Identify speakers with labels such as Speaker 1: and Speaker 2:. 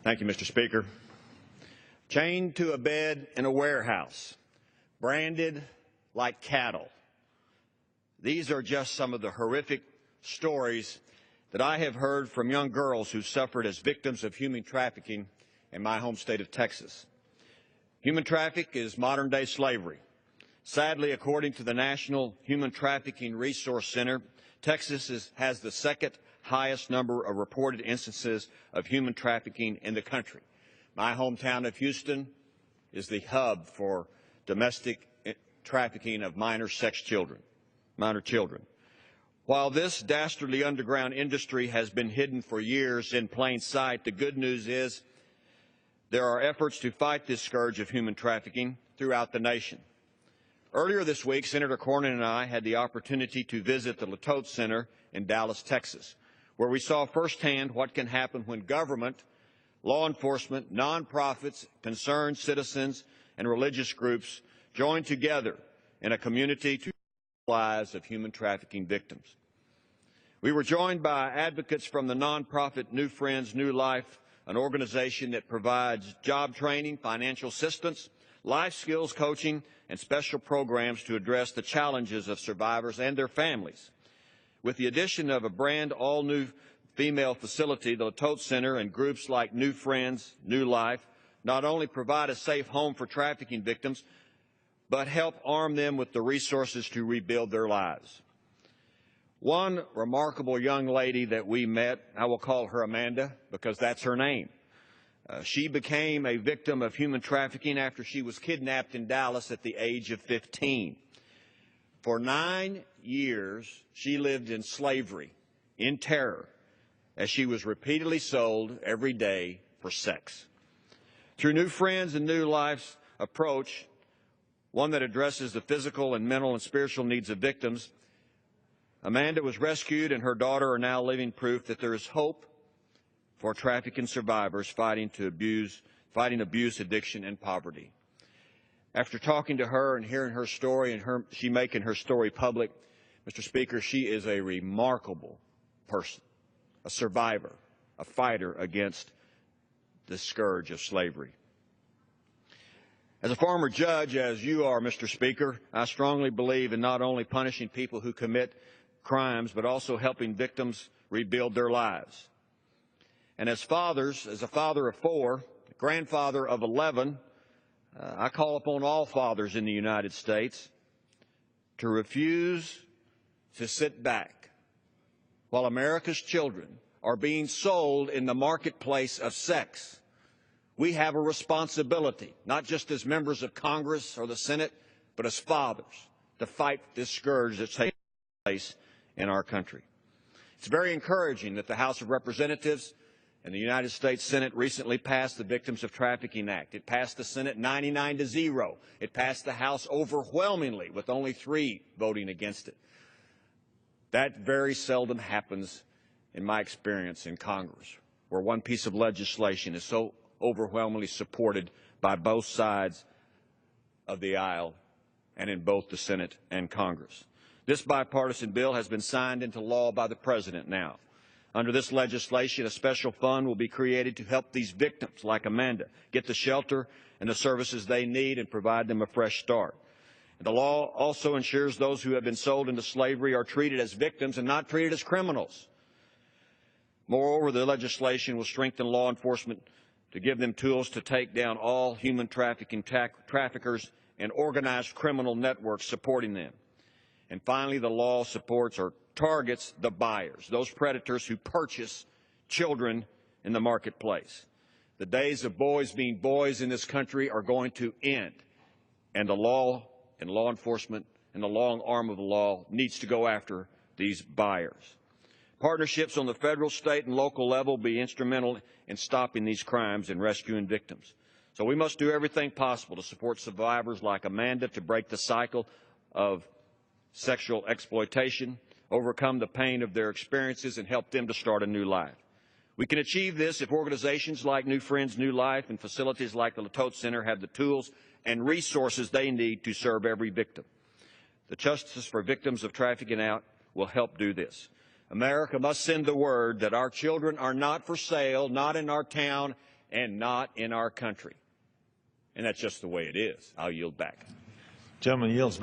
Speaker 1: Thank you, Mr. Speaker. Chained to a bed in a warehouse, branded like cattle. These are just some of the horrific stories that I have heard from young girls who suffered as victims of human trafficking in my home state of Texas. Human trafficking is modern-day slavery. Sadly, according to the National Human Trafficking Resource Center, Texas has the second highest number of reported instances of human trafficking in the country. My hometown of Houston is the hub for domestic trafficking of minor children. While this dastardly underground industry has been hidden for years in plain sight, the good news is there are efforts to fight this scourge of human trafficking throughout the nation. Earlier this week, Senator Cornyn and I had the opportunity to visit the Latote Center in Dallas, Texas, where we saw firsthand what can happen when government, law enforcement, nonprofits, concerned citizens, and religious groups join together in a community to save the lives of human trafficking victims. We were joined by advocates from the nonprofit New Friends, New Life, an organization that provides job training, financial assistance, life skills coaching, and special programs to address the challenges of survivors and their families. With the addition of a brand all-new female facility, the Latote Center and groups like New Friends, New Life not only provide a safe home for trafficking victims, but help arm them with the resources to rebuild their lives. One remarkable young lady that we met, I will call her Amanda because that's her name. She became a victim of human trafficking after she was kidnapped in Dallas at the age of 15. For 9 years, she lived in slavery, in terror, as she was repeatedly sold every day for sex. Through New Friends and New Life's approach, one that addresses the physical and mental and spiritual needs of victims, Amanda was rescued, and her daughter are now living proof that there is hope for trafficking survivors fighting abuse, addiction, and poverty. After talking to her and hearing her story and she making her story public, Mr. Speaker, she is a remarkable person, a survivor, a fighter against the scourge of slavery. As a former judge, as you are, Mr. Speaker, I strongly believe in not only punishing people who commit crimes, but also helping victims rebuild their lives. And as fathers, as a father of 4, grandfather of 11, I call upon all fathers in the United States to refuse to sit back while America's children are being sold in the marketplace of sex. We have a responsibility, not just as members of Congress or the Senate, but as fathers, to fight this scourge that's taking place in our country. It's very encouraging that the House of Representatives and the United States Senate recently passed the Victims of Trafficking Act. It passed the Senate 99-0. It passed the House overwhelmingly with only 3 voting against it. That very seldom happens in my experience in Congress, where one piece of legislation is so overwhelmingly supported by both sides of the aisle and in both the Senate and Congress. This bipartisan bill has been signed into law by the President now. Under this legislation, a special fund will be created to help these victims, like Amanda, get the shelter and the services they need and provide them a fresh start. The law also ensures those who have been sold into slavery are treated as victims and not treated as criminals. Moreover, the legislation will strengthen law enforcement to give them tools to take down all human trafficking traffickers and organized criminal networks supporting them. And finally, the law supports or targets the buyers, those predators who purchase children in the marketplace. The days of boys being boys in this country are going to end, and the law and law enforcement and the long arm of the law needs to go after these buyers. Partnerships on the federal, state, and local level will be instrumental in stopping these crimes and rescuing victims. So we must do everything possible to support survivors like Amanda to break the cycle of sexual exploitation, overcome the pain of their experiences, and help them to start a new life. We can achieve this if organizations like New Friends, New Life, and facilities like the Latote Center have the tools and resources they need to serve every victim. The Justice for Victims of Trafficking Act will help do this. America must send the word that our children are not for sale, not in our town, and not in our country. And that's just the way it is. I'll yield back.
Speaker 2: Gentleman yields back.